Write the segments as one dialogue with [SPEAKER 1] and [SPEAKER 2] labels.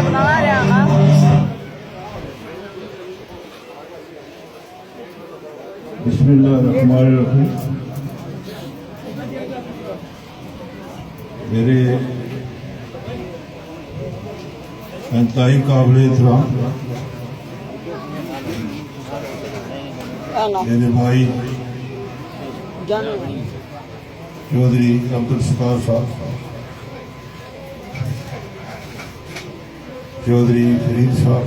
[SPEAKER 1] बना रहे हैं ना।
[SPEAKER 2] बिस्मिल्लाहिर्रहमानिर्रहीम। मेरे इंतहाई काबिल एहतराम मेरे भाई चौधरी अब्दुल सत्तार साहब, चौधरी फरीद साहब,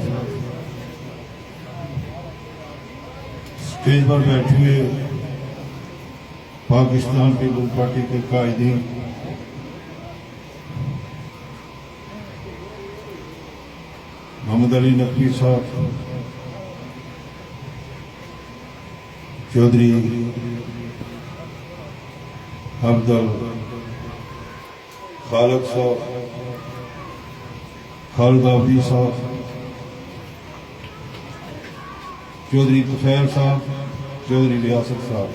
[SPEAKER 2] स्टेज पर बैठे हुए पाकिस्तान पीपल्स पार्टी के कायदीन, मोहम्मद अली नकवी साहब, चौधरी अब्दुल खालिद साहब, खालिद आफी साहब, चौधरी तुफैल साहब, चौधरी रियासत साहब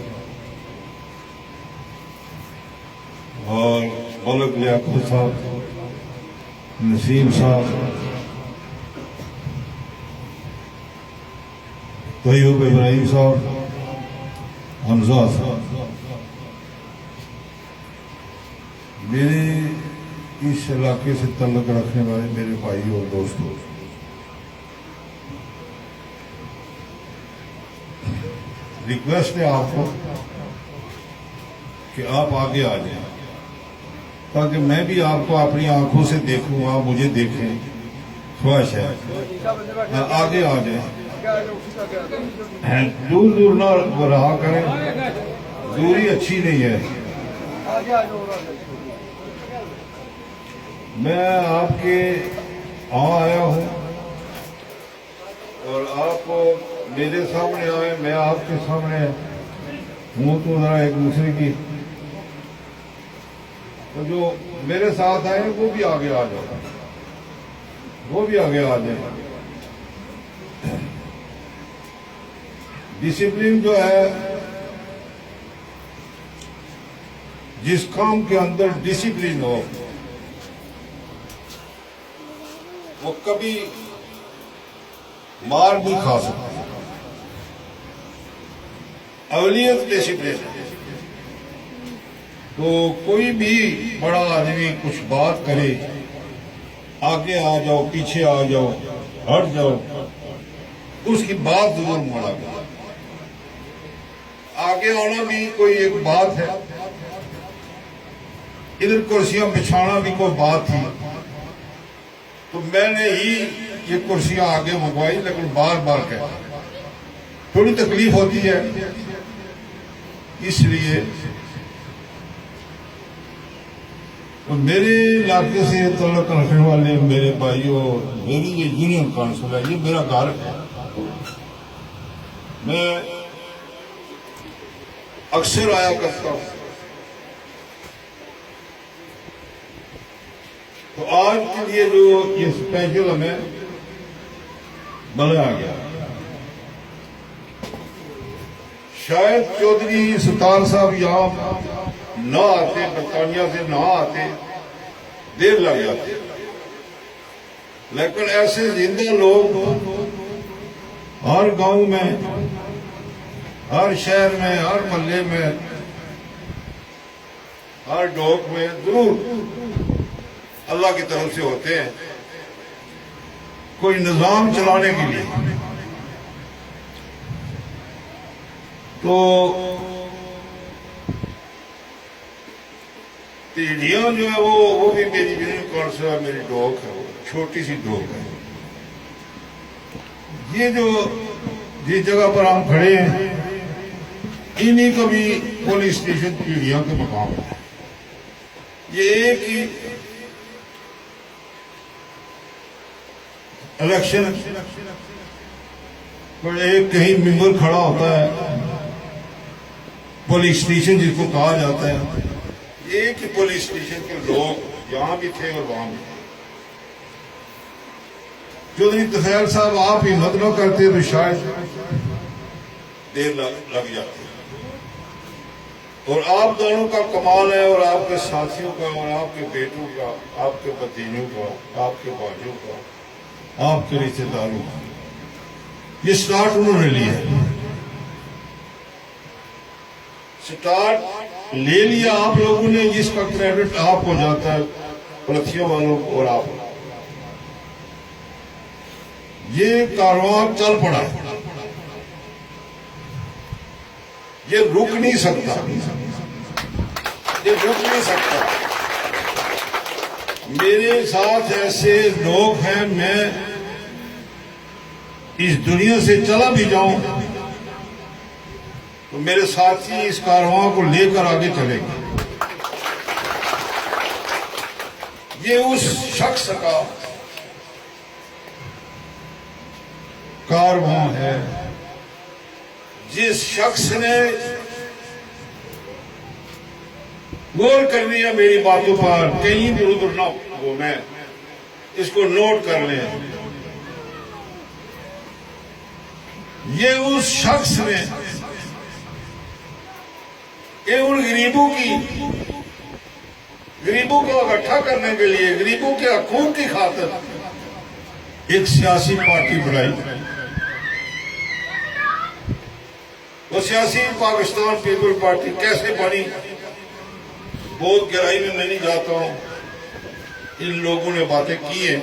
[SPEAKER 2] और मलक लियाकत साहब, नसीम साहब, तैयब इब्राहिम साहब, हमजा साहब, मेरे इस इलाके से तल्लुक रखने वाले मेरे भाई और दोस्तों, रिक्वेस्ट है आपको कि आप आगे आ जाएं ताकि मैं भी आपको अपनी आंखों से देखूं, आप मुझे देखें। ख्वाहिश है आगे आ जाएं, दूर दूर ना रहा करें, दूरी अच्छी नहीं है। मैं आपके यहाँ आया हूँ और आप मेरे सामने आए, मैं आपके सामने हूँ, तो जरा एक दूसरे की, तो जो मेरे साथ आए वो भी आगे आ जाए, वो भी आगे आ जाए। डिसिप्लिन जो है, जिस काम के अंदर डिसिप्लिन हो वो कभी मार नहीं खा सकता। अवलियत डिसिप्लिन। तो कोई भी बड़ा आदमी कुछ बात करे, आगे आ जाओ, पीछे आ जाओ, हट जाओ, उसकी बात जरूर माना गया। आगे आना भी कोई एक बात है, इधर कुर्सियां बिछाना भी कोई बात थी, तो मैंने ही ये कुर्सियां आगे मंगवाई, लेकिन बार बार कह थोड़ी तकलीफ होती है, इसलिए तो मेरे इलाके से तल्लुक रखने वाले मेरे भाइयों, मेरी ये यूनियन काउंसिल है, ये मेरा घर है। मैं अक्सर आया करता हूं, तो आज के लिए जो ये स्पेशल हमें बनाया गया, शायद चौधरी सत्तार साहब यहाँ ना आते, बरतानिया से ना आते, देर लग जाती, लेकिन ऐसे जिंदा लोग हर गांव में, हर शहर में, हर मोहल्ले में, हर डोक में जरूर अल्लाह की तरफ से होते हैं, कोई निजाम चलाने के लिए। तो तीडियां जो है वो भी मेरी यूनियन काउंसिल है, मेरी डोक है, वो छोटी सी डोक है। ये जो जिस जगह पर हम खड़े हैं, इन्हीं का भी पुलिस स्टेशन पीढ़ियां के मकाम है। ये एक ही इलेक्शन पर एक कहीं मेंबर खड़ा होता है, पुलिस स्टेशन जिसको कहा जाता है, एक ही पुलिस स्टेशन के लोग यहां भी थे और वहां भी थे। चौधरी तुफैल साहब आप हिम्मत न करते तो शायद देर लग जाती, और आप दोनों का कमाल है, और आपके साथियों का, और आपके बेटों का, आपके भतीजों का, आपके भाइयों का, आपके रिश्तेदारों, ये स्टार्ट उन्होंने लिया, स्टार्ट ले लिया आप लोगों ने, जिसका क्रेडिट आपको जाता है, पलथियों वालों और आप। ये कारवां चल पड़ा, ये रुक नहीं सकता, ये रुक नहीं सकता। मेरे साथ ऐसे लोग हैं, मैं इस दुनिया से चला भी जाऊं तो मेरे साथी इस कारवां को लेकर आगे चलेंगे। ये उस शख्स का कारवां है जिस शख्स ने गौर करनी है मेरी बातों पर, कहीं भी उधर ना हो, मैं इसको नोट कर लें। ये उस शख्स ने ये उन गरीबों को इकट्ठा करने के लिए, गरीबों के हकूक की खातिर एक सियासी पार्टी बनाई। वो सियासी पाकिस्तान पीपल पार्टी कैसे बनी, बहुत गहराई में मैं नहीं जाता हूं, इन लोगों ने बातें की है।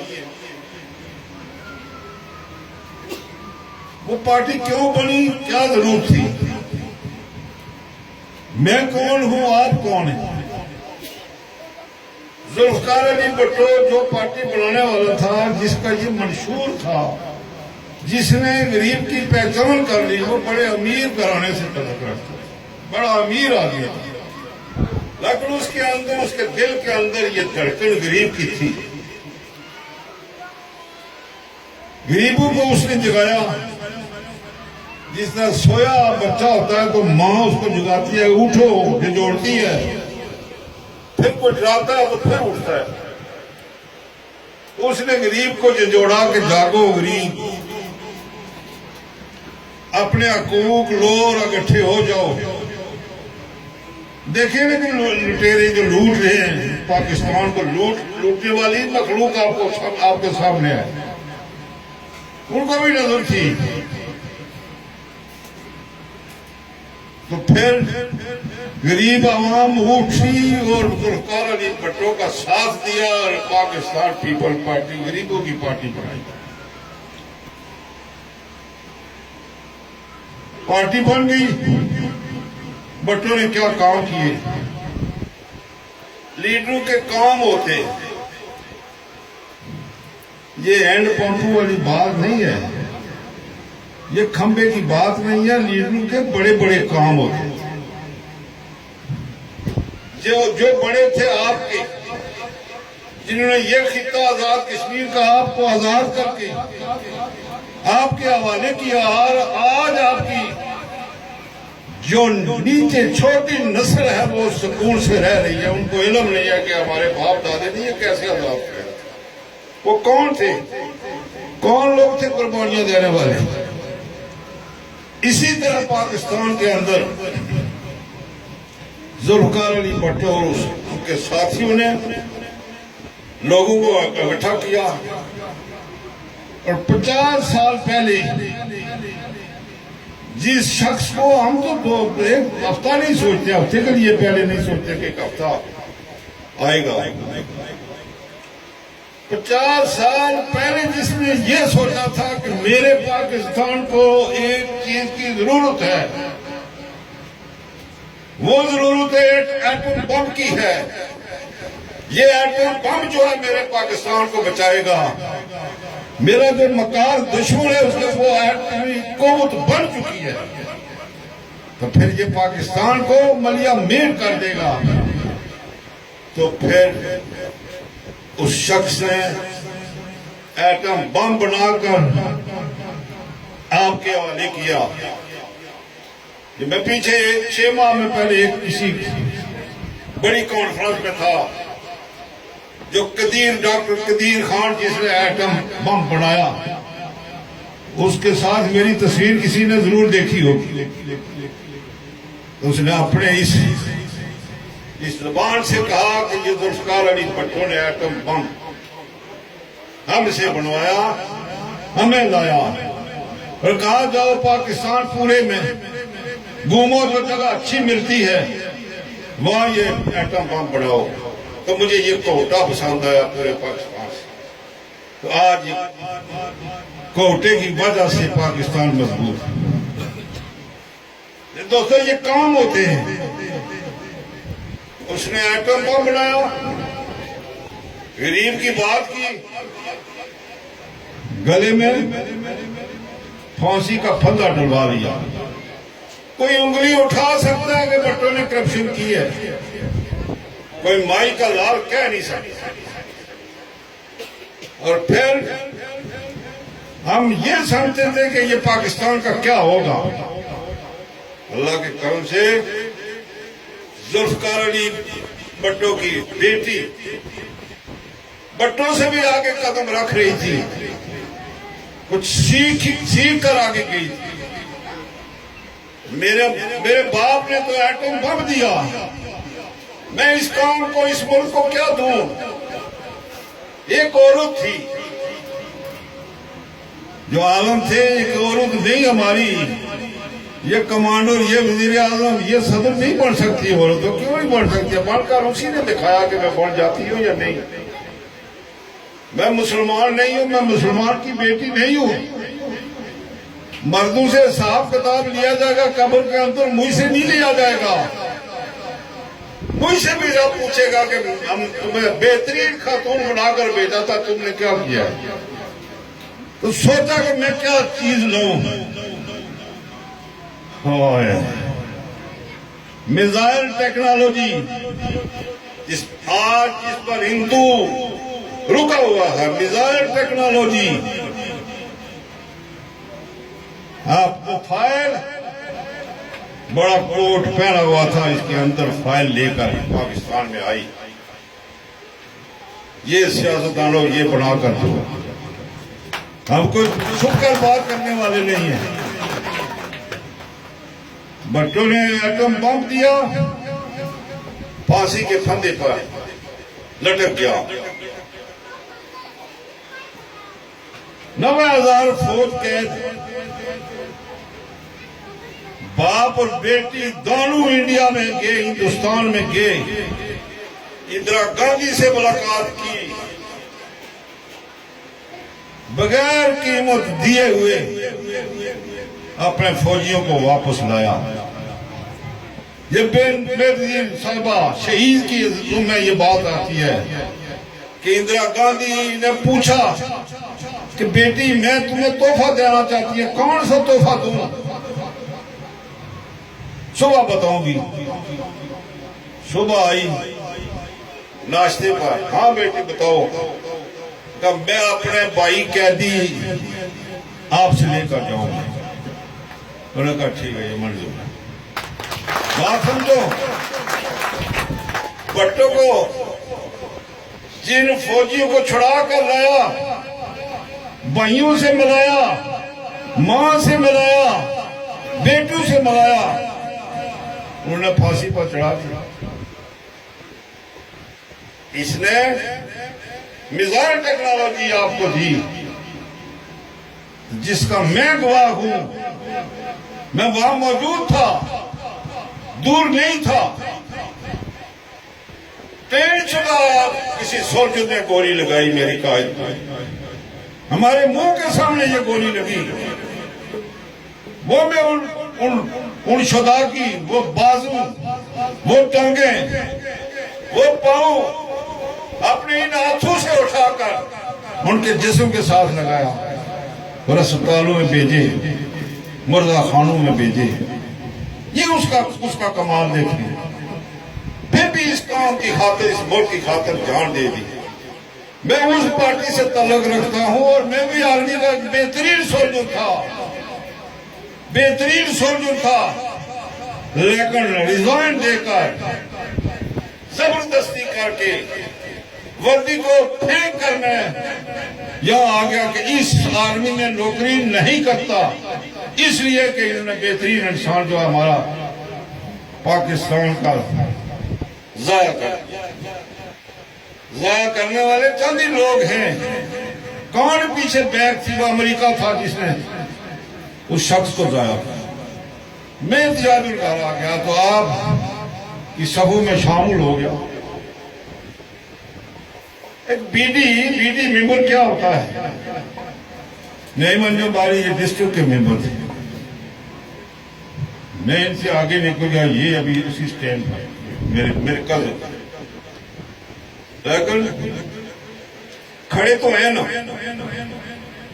[SPEAKER 2] वो पार्टी क्यों बनी, क्या जरूरत थी, मैं कौन हूं, आप कौन है। जुल्फकार अली भुट्टो जो पार्टी बनाने वाला था, जिसका ये मंशूर था, जिसने गरीब की पहचान कर ली, वो बड़े अमीर घराने से तल्लुक रखता, बड़ा अमीर आदमी था, लेकिन उसके अंदर, उसके दिल के अंदर ये धड़कन गरीब की थी। गरीबों को उसने जगाया। जिस तरह सोया बच्चा होता है तो माँ उसको जगाती है, उठो, जोड़ती है, फिर कोई डराता है तो फिर उठता है। उसने गरीब को जोड़ा कि जागो गरीब, अपने हकूक लो और इकट्ठे हो जाओ। देखिए ना कि लुटेरे जो लूट रहे हैं पाकिस्तान को, लूटने वाली मखलूक आपके सामने है, उनको भी नजर थी। तो फिर गरीब आवाम उठी और जुल्फकार अली भुट्टो का साथ दिया और पाकिस्तान पीपल पार्टी गरीबों की पार्टी बनाई। पार्टी बन गई। भुट्टो ने क्या काम किए, लीडरों के काम होते, ये हैंड पंप वाली बात नहीं है, ये खंबे की बात नहीं है, लीडरों के बड़े बड़े काम होते। जो बड़े थे आपके, जिन्होंने ये खिता आजाद कश्मीर का आपको आजाद करके आपके हवाले किया, और आज आपकी जो नीचे छोटी नस्ल है वो सुकून से रह रही है, उनको इल्म नहीं है कि हमारे बाप दादे ने ये कैसे आजाद किया। वो कौन थे, कौन लोग थे कुर्बानियां देने वाले। इसी तरह पाकिस्तान के अंदर जुल्फकार अली भुट्टो और उनके साथियों ने लोगों को इकट्ठा किया, और 50 साल पहले जिस शख्स को हम तो एक हफ्ता नहीं सोचते, हफ्ते के लिए पहले नहीं सोचते कि एक हफ्ता आएगा, 50 साल पहले जिसने ये सोचा था कि मेरे पाकिस्तान को एक चीज की जरूरत है, वो जरूरत एटम बम की है। ये एटम बम जो है मेरे पाकिस्तान को बचाएगा। मेरा जो मकार दुश्मन है उसके वो एटमी कुव्वत बन चुकी है, तो फिर ये पाकिस्तान को मलिया मेर कर देगा। तो फिर उस शख्स ने एटम बम बनाकर आपके हवाले किया। मैं पीछे 6 माह में पहले एक किसी बड़ी कॉन्फ्रेंस में था, जो डॉक्टर कदीर खान जिसने एटम बम बनाया, उसके साथ मेरी तस्वीर किसी ने जरूर देखी होगी। तो उसने अपने इस जुबान से कहा कि ये जुल्फकार अली भुट्टो ने एटम बम हमसे बनवाया, हमें लाया और कहा जाओ पाकिस्तान पूरे में घूमो जो जगह अच्छी मिलती है वहां ये एटम बम बनाओ। तो मुझे ये कोटा पसंद आया पूरे पाकिस्तान से। तो आज कोटे की वजह से पाकिस्तान मजबूत है। दोस्तों ये काम होते हैं। उसने एटम बम बनाया, गरीब की बात की, गले में फांसी का फंदा डलवा दिया। कोई उंगली उठा सकता है कि भट्टो ने करप्शन की है, कोई माई का लाल कह नहीं सकता। और फिर हम ये समझते थे कि ये पाकिस्तान का क्या होगा। अल्लाह के करम से जुल्फकार अली भट्टो की बेटी भट्टो से भी आगे कदम रख रही थी, कुछ सीख कर आगे गई थी। मेरे बाप ने तो एटम बम दिया, मैं इस काम को, इस मुल्क को क्या दूं। एक औरत थी जो आलम थे, एक औरत नहीं हमारी, ये कमांडर, ये वजीर आजम, ये सदर नहीं बन सकती औरत। तो क्यों नहीं बन सकती? बनकर उसी ने दिखाया कि मैं बन जाती हूँ या नहीं। मैं मुसलमान नहीं हूं, मैं मुसलमान की बेटी नहीं हूं। मर्दों से हिसाब किताब लिया जाएगा कब्र के अंदर, मुझसे नहीं लिया जाएगा। मुझसे भी जब पूछेगा कि हम तुम्हें बेहतरीन खातून बनाकर भेजा था, तुमने क्या किया? तो सोचा कि मैं क्या चीज लूं। मिसाइल टेक्नोलॉजी आज इस पर हिंदू रुका हुआ है। मिसाइल टेक्नोलॉजी, आपको फाइल, बड़ा कोट पहना हुआ था, इसके अंदर फाइल लेकर पाकिस्तान में आई। ये सियासतदानों ये बनाकर दो, हम कोई छुपकर बात करने वाले नहीं है। भट्टो ने एटम बम दिया, फांसी के फंदे पर लटक गया। 9000 फौज कैद, बाप और बेटी दोनों इंडिया में गए, हिंदुस्तान में गए, इंदिरा गांधी से मुलाकात की, बगैर कीमत दिए हुए अपने फौजियों को वापस लाया। ये बेनजीर साहिबा शहीद की में ये बात आती है कि इंदिरा गांधी ने पूछा कि बेटी मैं तुम्हें तोहफा देना चाहती है, कौन सा तोहफा दूं? सुबह बताऊंगी। सुबह आई नाश्ते पर, हाँ बेटी बताओ। तब मैं अपने भाई कैदी आपसे लेकर जाऊंगा। उन्होंने कहा ठीक है, ये मंजूर है। बात समझो, भट्टो को जिन फौजियों को छुड़ा कर लाया, भाइयों से मिलाया, मां से मिलाया, बेटों से मिलाया, उन्होंने फांसी पर चढ़ा दिया। इसने मिसाइल टेक्नोलॉजी आपको दी, जिसका मैं गवाह हूं। मैं वहां मौजूद था, दूर नहीं था। ट्रेन चला, किसी सोल्जर ने गोली लगाई मेरी कायद पर, हमारे मुंह के सामने ये गोली लगी। वो मैं उन शुदा की वो बाजू, वो टांगे, वो पांव अपने इन हाथों से उठाकर उनके जिस्म के साथ लगाया और अस्पतालों में भेजे, मुर्दा खानों में भेजे। ये उसका कमाल देखिए। फिर भी इस काम की खातिर, इस मुल्क की खातिर जान दे दी। मैं उस पार्टी से ताल्लुक रखता हूं और मैं भी आर्मी का बेहतरीन सोल्जर था, बेहतरीन सोल्जर था, लेकिन रिजाइन देकर, जबरदस्ती करके वर्दी को फेंक कर मैं यह आ गया कि इस आर्मी में नौकरी नहीं करता, इसलिए कि इन्होंने बेहतरीन इंसान जो हमारा पाकिस्तान का जाया करने वाले चंद ही लोग हैं कौन पीछे बैग थी? वो अमेरिका था जिसने उस शख्स को जाया। मैं इंतजार घर आ गया तो आप इस सभू में शामिल हो गया। एक बीडी मेंबर क्या होता है? नहीं मंजू बारी ये डिस्ट्रिक्ट के मेंबर थे। मैं इनसे आगे निकल गया, ये अभी उसी स्टैंड पर मेरे कल खड़े तो है ना,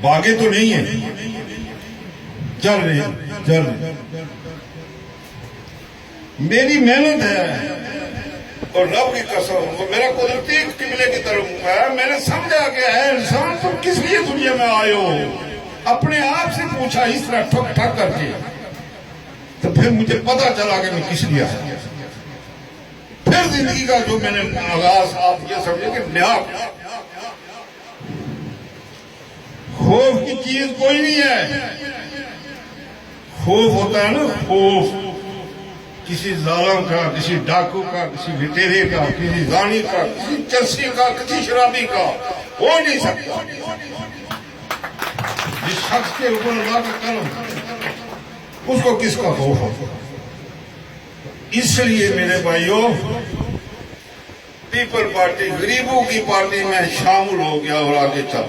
[SPEAKER 2] भागे तो नहीं है, चल रहे। मेरी मेहनत है और रब की कसम, वो मेरा कुदरती किबले की तरफ है। मैंने समझा कि है इंसान तुम किस लिए दुनिया में आए हो, अपने आप से पूछा इस तरह ठक ठक करके, तो फिर मुझे पता चला कि मैं किस लिए आया। फिर जिंदगी का जो मैंने आगाज, आप ये समझे कि नया खौफ की चीज कोई नहीं है। खौफ होता है ना, खौफ किसी जालिम का, किसी डाकू का, किसी लुटेरे का, किसी जानी का, किसी चर्सी का, किसी शराबी का हो नहीं सकता। जिस शख्स के ऊपर अल्लाह का करम, उसको किसका खौफ होता? इसलिए मेरे भाइयों, पीपल पार्टी गरीबों की पार्टी में शामिल हो गया और आगे चल।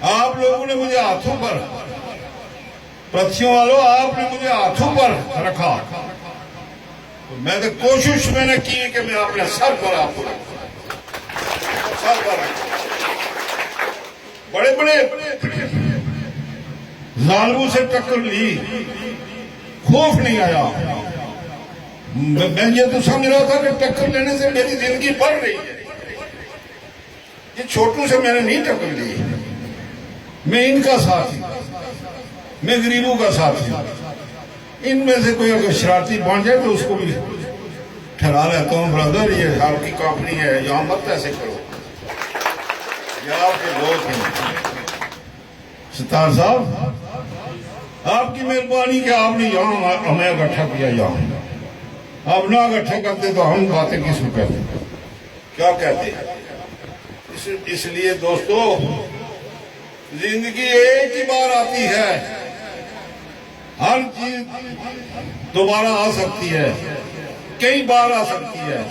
[SPEAKER 2] आप लोगों ने मुझे हाथों पर, प्रथियों वालों आपने मुझे हाथों पर रखा, तो मैं तो कोशिश मैंने की कि मैं अपने सर पर आपको सर पर बड़े बड़े जालिमों से टक्कर ली, खौफ नहीं आया। मैं ये तो समझ रहा था कि टक्कर लेने से मेरी जिंदगी बढ़ रही है। ये छोटू से मैंने नहीं टक्कर ली, मैं इनका साथी, मैं गरीबों का साथी। इनमें से कोई अगर शरारती बन जाए तो उसको भी ठहरा लेता हूँ, ब्रदर ये आपकी कंपनी है, यहाँ मत ऐसे करो, ये आपके दोस्त हैं। सितार साहब, आपकी मेहरबानी कि आपने यहाँ हमें इकट्ठा किया। यहाँ आप ना इकट्ठा करते तो हम बातें किस में कहते, क्या कहते? इसलिए दोस्तों, जिंदगी एक ही बार आती है, हर चीज दोबारा आ सकती है, कई बार आ सकती है।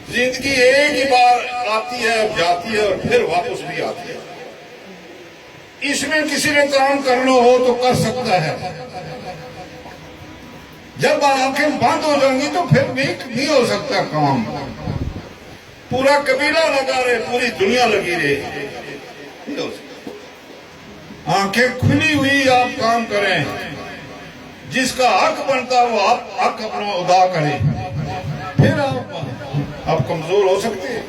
[SPEAKER 2] जिंदगी एक ही बार आती है, जाती है और फिर वापस भी आती है। इसमें किसी ने काम करना हो तो कर सकता है। जब आंखें बंद हो जाएंगी तो फिर नहीं हो सकता काम। पूरा कबीला लगा रहे, पूरी दुनिया लगी रहे, नहीं हो सकता। आंखें खुली हुई आप काम करें, जिसका हक बनता है वो आप हक अपना अदा करें, फिर आप कमजोर हो सकते हैं।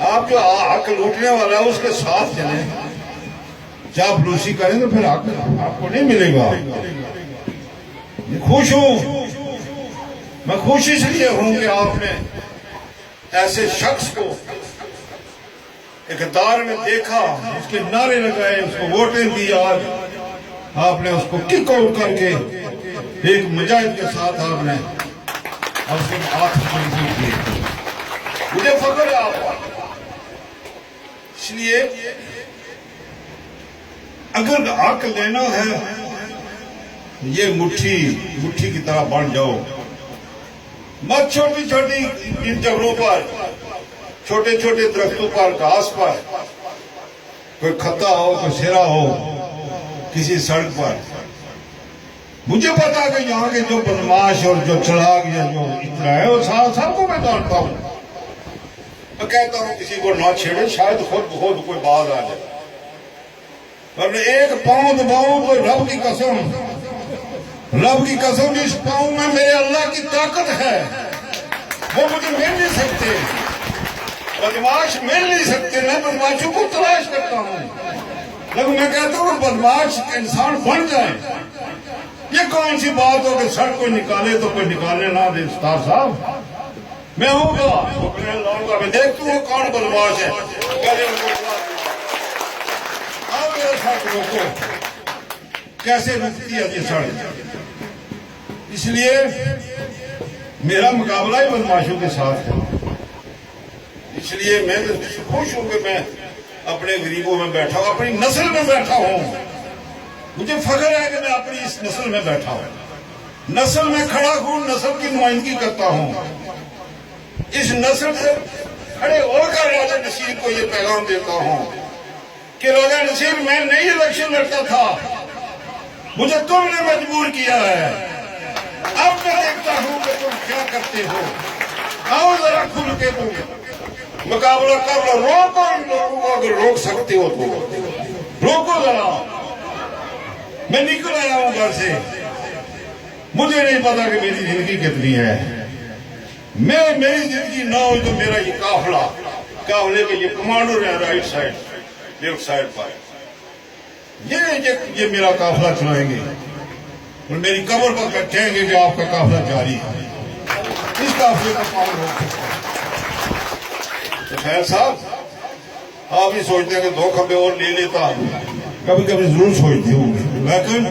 [SPEAKER 2] आप जो हक लूटने वाला है उसके साथ चले, चापलूसी करें तो फिर हक आपको नहीं मिलेगा। खुश हूं, मैं खुश इसलिए हूं कि आपने ऐसे शख्स को इक़्तिदार में देखा, उसके नारे लगाए, उसको वोटें दी, आज आपने उसको किक आउट करके एक मुजाहिद के साथ आपने उसके हाथ किए। मुझे फख्र है आप। इसलिए अगर हक लेना है, ये मुट्ठी की तरह बन जाओ। मत छोटी छोटी इन जगहों पर, छोटे छोटे दरख्तों पर, घास पर, कोई खता हो, कोई सिरा हो, किसी सड़क पर। मुझे पता है कि यहाँ के जो बदमाश और जो चलाक या जो इतना है वो सबको मैं जानता हूँ। मैं कहता हूँ किसी को ना छेड़े, शायद खुद कोई बात आ जाए। पर एक पाँव दबाऊं तो रब की कसम जिस पाँव में मेरे अल्लाह की ताकत है वो मुझे मिल नहीं सकते, बदमाश मिल नहीं सकते। मैं बदमाशों को तलाश करता हूँ, लेकिन मैं कहता हूँ बदमाश इंसान बन जाए। ये कौन सी बात हो कि सड़क को निकाले तो कोई निकालने ना दे। उस्ताद साहब, मैं होगा तो लाऊंगा, मैं देखता हूँ कौन बदमाश है, पहले उनको सड़क रोको, कैसे रुकती है ये सड़क। इसलिए मेरा मुकाबला ही बदमाशों के साथ है। इसलिए मैं खुश हूं कि मैं अपने गरीबों में बैठा हूं, अपनी नस्ल में बैठा हूं। मुझे फख्र है कि मैं अपनी इस नस्ल में बैठा हूं, नस्ल में खड़ा हूं, नस्ल की नुमाइंदगी करता हूं। इस नस्ल से खड़े होकर राजा नसीर को ये पैगाम देता हूं कि राजा नसीर, मैं नहीं इलेक्शन लड़ता था, मुझे तुमने मजबूर किया है। अब मैं देखता हूं कि तुम क्या करते हो। आओ जरा खुल के तुम मुकाबला कर लो, रोको इन लोगों को, अगर रोक सकते हो तो रोको जरा। मैं निकल आया हूं घर से, मुझे नहीं पता कि मेरी जिंदगी कितनी है। मेरी जिंदगी ना हो तो मेरा ये काफले के ये कमांडर है राइट साइड लेफ्ट साइड पर, ये मेरा काफला चलाएंगे और मेरी कब्र पर बैठेंगे कि आपका काफला जारी है। इस काफले का कौन रोक सकता है? तो खैर साहब, आप ही सोचते हैं कि 2 खंबे और ले लेता, कभी कभी जरूर सोचते होंगे, लेकिन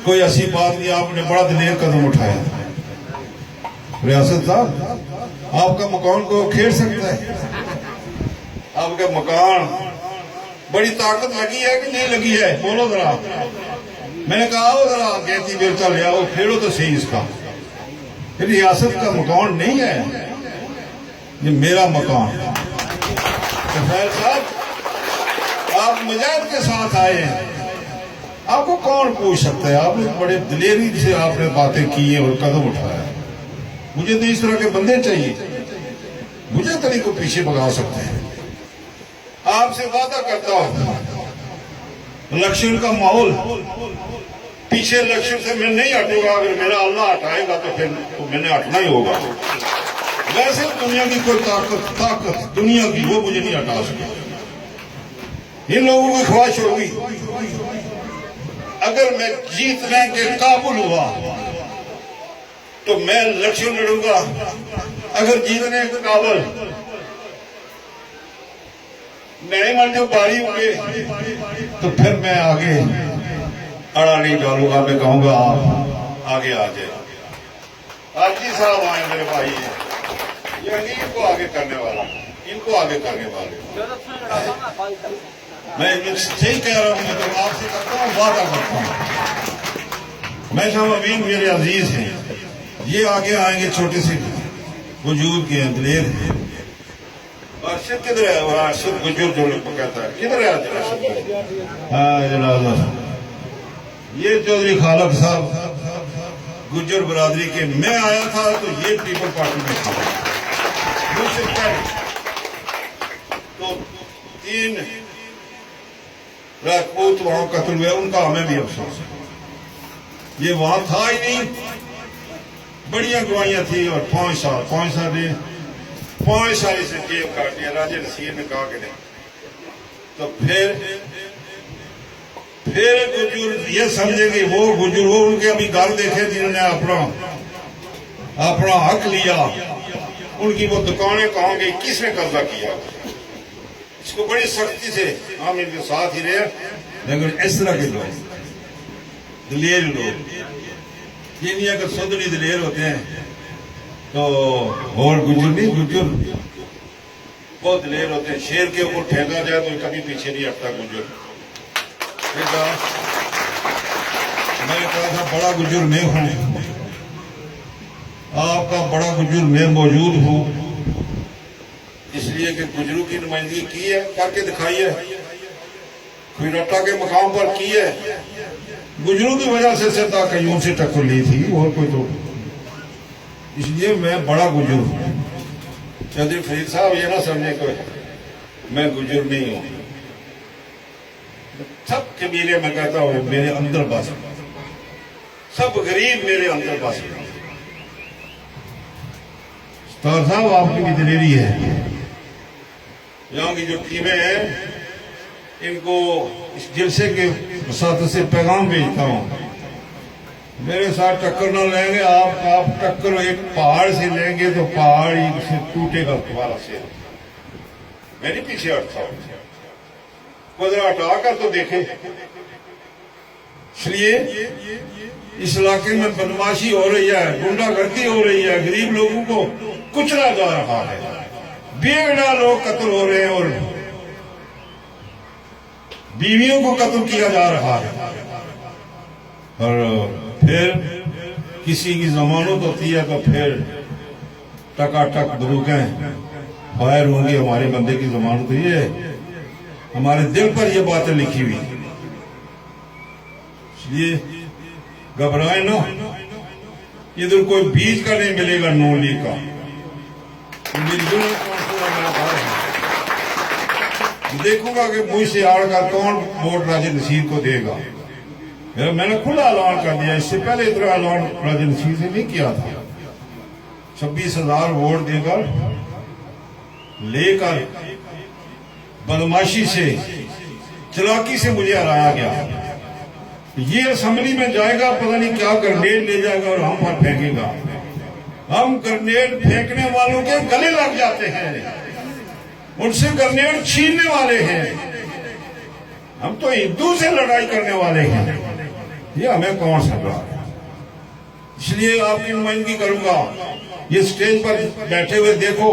[SPEAKER 2] कोई ऐसी बात नहीं। आपने बड़ा दिलेर कदम उठाया। रियासत साहब, आपका मकान को खेड़ सकता है? आपका मकान बड़ी ताकत लगी है कि नहीं लगी है? बोलो जरा। मैंने कहा हो जरा गैती बेरता ले आओ, फेरो तो सही इसका। रियासत का मकान नहीं है, ये मेरा मकान। तो खैर साहब, आप मुजाहिद के साथ आए हैं, आपको कौन पूछ सकता है? आपने बड़े दिलेरी से आपने बातें की हैं और कदम उठाया। मुझे तो इस तरह के बंदे चाहिए, मुझे तो नहीं को पीछे भगा सकते हैं। आपसे वादा करता हूं, इलेक्शन का माहौल, पीछे इलेक्शन से मैं नहीं हटूंगा। अगर मेरा अल्लाह हटाएगा तो फिर तो मैंने हटना ही होगा। वैसे दुनिया की कोई ताकत दुनिया की वो मुझे नहीं हटा सके। इन लोगों की ख्वाहिश होगी, अगर मैं जीतने के काबुल हुआ तो मैं इलेक्शन लड़ूंगा, अगर जीतने के काबुल नहीं मन जो बारी हुए तो फिर मैं आगे अड़ा नहीं डालूंगा। मैं कहूंगा आप आगे आ जाए। आप जी साहब आए मेरे भाई, ये इनको आगे करने वाला, इनको आगे करने वाले। मैं सही कह रहा हूं, मैं तो आपसे करता हूँ, वादा करता हूँ। मैं साहब अमीन मेरे अजीज हैं, ये आगे आएंगे, छोटे से वजूद के हैं, दिलेर हैं। अर्शद किधर है? वो अर्शद गुजर जो लोग कहता है, किधर है अर्शद? हाँ जनाब, ये चौधरी खालक साहब गुजर बरादरी के। मैं आया था तो ये पीपल पार्टी में था, मुझसे पहले तो 3 राजपूत वहां कत्ल हुए, उनका हमें भी अफसोस है। ये वहां था ही नहीं, बढ़िया गवाहियां थी। और 5 साल से जेल काट दिया। राजा नसीर ने कहा कि नहीं, तो फिर गुजर ये समझेंगे वो गुजर, वो उनके अभी घर देखे जिन्होंने अपना हक लिया, उनकी वो दुकानें कहाँ गई, किसने कब्जा किया? इसको बड़ी सख्ती से हम इनके साथ ही रहे। लेकिन इस तरह के लोग दिलेर लोग, ये नहीं अगर सुधनी दिलेर होते हैं तो और गुजर नहीं, गुजर बहुत दिलेर होते हैं। शेर के ऊपर फेंका जाए तो कभी पीछे नहीं हटता गुजर। मैंने कहा था बड़ा गुजर मैं हूं, आपका बड़ा गुजर मैं मौजूद हूं, इसलिए कि गुजरों की नुमाइंदगी की है, करके दिखाई है। खुरट्टा के मकाम पर की है, गुजरों की वजह से सिद्धा कईयों से टक्कर ली थी, और कोई तो। इसलिए मैं बड़ा गुजर हूं। चौधरी फरीद साहब ये ना समझे को मैं गुजर नहीं हूं। सब कबीले में कहता हूं मेरे अंदर बस, सब गरीब मेरे अंदर बस। तो साहब आपकी भी दिलेरी है। यहाँ की जो टीमें हैं, इनको इस जलसे के साथ से पैगाम भेजता हूं, मेरे साथ टक्कर ना लेंगे आप टक्कर एक पहाड़ से लेंगे तो पहाड़ ही से टूटेगा तुम्हारा सिर। मैं नहीं पीछे हटता हूं, हटा कर तो देखे। इसलिए इस इलाके में बदमाशी हो रही है, गुंडागर्दी हो रही है, गरीब लोगों को कुचला जा रहा है, बेगुनाह लोग कत्ल हो रहे हैं और बीवियों को कत्ल किया जा रहा है, और फिर किसी की जमानत होती है तो फिर टकाटक बंदूकें फायर होंगी, हमारे बंदे की जमानत हुई है। हमारे दिल पर ये बातें लिखी हुई, इसलिए घबराए ना। इधर कोई बीज का नहीं मिलेगा नून लीग का। देखूंगा कि मुझसे आड़कर कौन वोट राजे नसीर को देगा। मैंने खुला ऐलान कर दिया, इससे पहले इतना ऐलान राजे नसीर से नहीं किया था। 26,000 वोट देकर लेकर बदमाशी से, चलाकी से मुझे हराया गया। ये असेंबली में जाएगा, पता नहीं क्या ग्रेनेड ले जाएगा और हम पर फेंकेगा। हम ग्रेनेड फेंकने वालों के गले लग जाते हैं, उनसे ग्रेनेड छीनने वाले हैं। हम तो हिंदू से लड़ाई करने वाले हैं, ये हमें कौन समझ रहा है। इसलिए आपकी नुमाइंदगी करूंगा। ये स्टेज पर बैठे हुए देखो,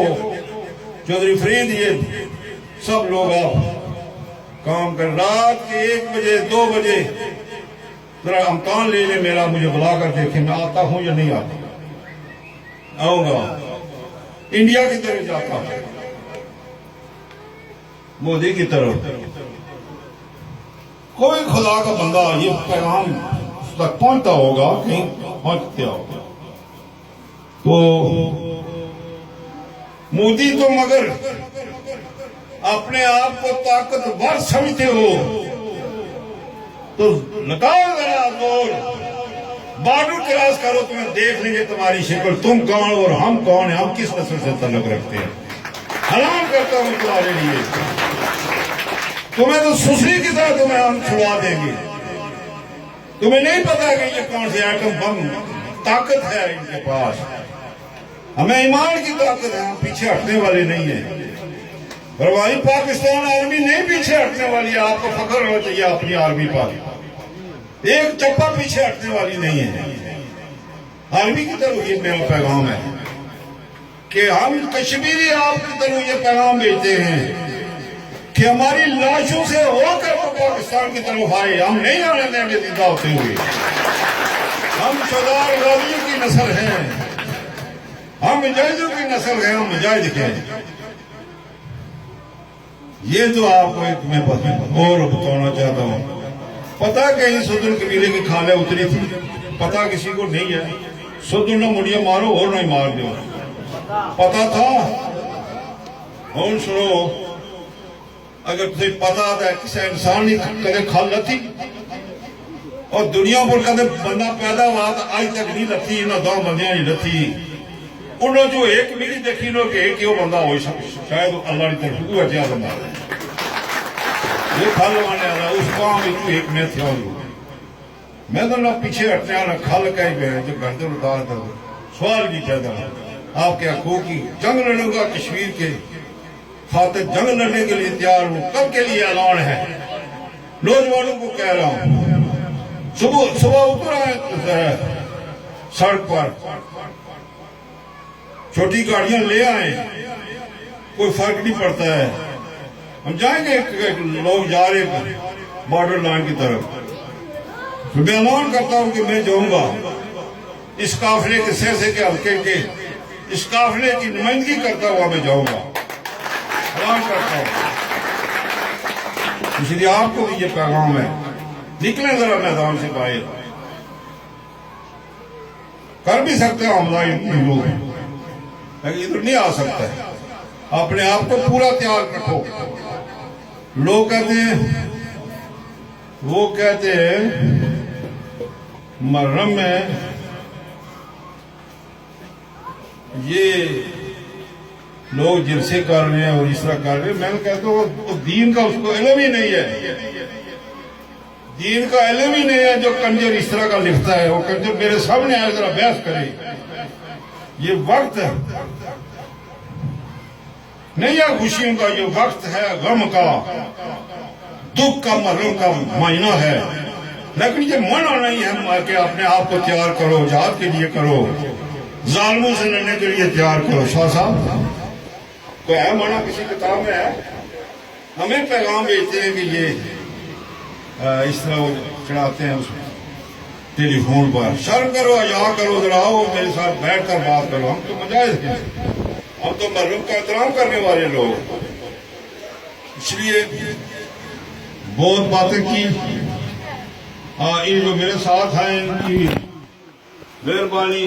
[SPEAKER 2] चौधरी फरीद, ये सब लोग आप काम कर, रात के 1 बजे 2 बजे जरा अमकान ले ले मेरा, मुझे बुला कर देखे मैं आता हूं या नहीं आता। आऊंगा, इंडिया की तरफ जाता हूं, मोदी की तरफ। कोई खुदा का बंदा ये पैगाम तक पहुंचता होगा, कहीं पहुंचते होगा। तो मोदी तो मगर अपने आप को ताकतवर समझते हो तो लगाओ जरा जोर, बॉर्डर क्रॉस करो, तुम्हें देख लेंगे तुम्हारी शक्ल, तुम कौन और हम कौन है, हम किस नस्ल से ताल्लुक रखते हैं। हलाल करता हूं तुम्हारे लिए, तुम्हें तो सुसरी की तरह तुम्हें हम छुड़ा देंगे। तुम्हें नहीं पता कि ये कौन सी एटम बम ताकत है इनके पास। हमें ईमान की ताकत है, हम पीछे हटने वाले नहीं है। और वही पाकिस्तान आर्मी नहीं पीछे हटने वाली है। आपको फख्र होना चाहिए अपनी आर्मी पर, एक चप्पा पीछे हटने वाली नहीं है। आर्मी की तरफ ये मेरा पैगाम है कि हम कश्मीरी आपकी तरफ ये पैगाम भेजते हैं कि हमारी लाशों से होकर वो पाकिस्तान की तरफ आए। हम नहीं आने देंगे जिंदा होते हुए। हम सरदार गाजियों की नस्ल हैं, हम मुजाहिदों की नस्ल हैं, हम मुजाहिद हैं। ये तो आपको एक मैं और बताना चाहता हूँ। पता कहीं सुदुल कबीले की खाले उतरी थी, पता किसी को नहीं है। सुदुल ने मुड़िया मारो और नहीं मार दो, पता था। और सुनो, अगर तुझे पता था किसी इंसान ने कदे खल लथी और दुनिया पर कदे बंदा पैदा हुआ तो आज तक नहीं लथी, इन्होंने 2 बंदियां नहीं लथी। उन्होंने जो एक मिली देखी लो कि एक बंदा हो शायद अल्लाह की तरफ हुआ क्या बंदा ये खल वाने वाला उस काम एक में थे। मैं तो ना पीछे हटने वाला खल कहीं पे जो गर्दन उतार कर सवाल की पैदा आपके हकूक की जंग लड़ूंगा, कश्मीर के खातिर जंग लड़ने के लिए तैयार हूं। कब के लिए ऐलान है, नौजवानों को कह रहा हूं। सुबह उतरा है सड़क पर, छोटी गाड़ियां ले आए, कोई फर्क नहीं पड़ता है। हम जाएंगे, लोग जा रहे बॉर्डर लाइन की तरफ, तो मैं ऐलान करता हूं कि मैं जाऊंगा इस काफिले के सहसे के हल्के के, इस काफिले की नुमाइंदगी करता हुआ मैं जाऊंगा, ऐलान करता हूं। इसलिए आपको भी ये पैगाम है, निकले जरा मैदान से बाहर। कर भी सकते हो हमला इन लोग, लेकिन इधर नहीं आ सकता है। अपने आप को पूरा तैयार रखो। लोग कहते हैं, वो कहते हैं मुहर्रम में ये लोग जिलसे कर रहे हैं और इस तरह कर रहे हैं। मैं कहता हूँ तो दीन का उसको इल्म ही नहीं है, दीन का इल्म ही नहीं है। जो कंजर इस तरह का लिखता है, वो कंजर मेरे सामने आए, जरा बहस करे। ये वक्त नहीं है खुशियों का, ये वक्त है गम का, दुख का, मुहर्रम का महीना है। लेकिन ये मना नहीं है कि अपने आप को तैयार करो, जहाद के लिए करो, जालिमों से लड़ने के लिए तैयार करो। शाह साहब कोई है मना किसी किताब में है? हमें पैगाम भेजते हैं कि ये इस तरह वो चढ़ाते हैं उस टेलीफोन पर। शर्म करो, या करो, जरा आओ मेरे साथ बैठ कर बात करो। हम तो मुजाहिद हैं, हम तो मरहूम का एहतराम करने वाले लोग। इसलिए बहुत बातें की। ये जो मेरे साथ हैं इनकी मेहरबानी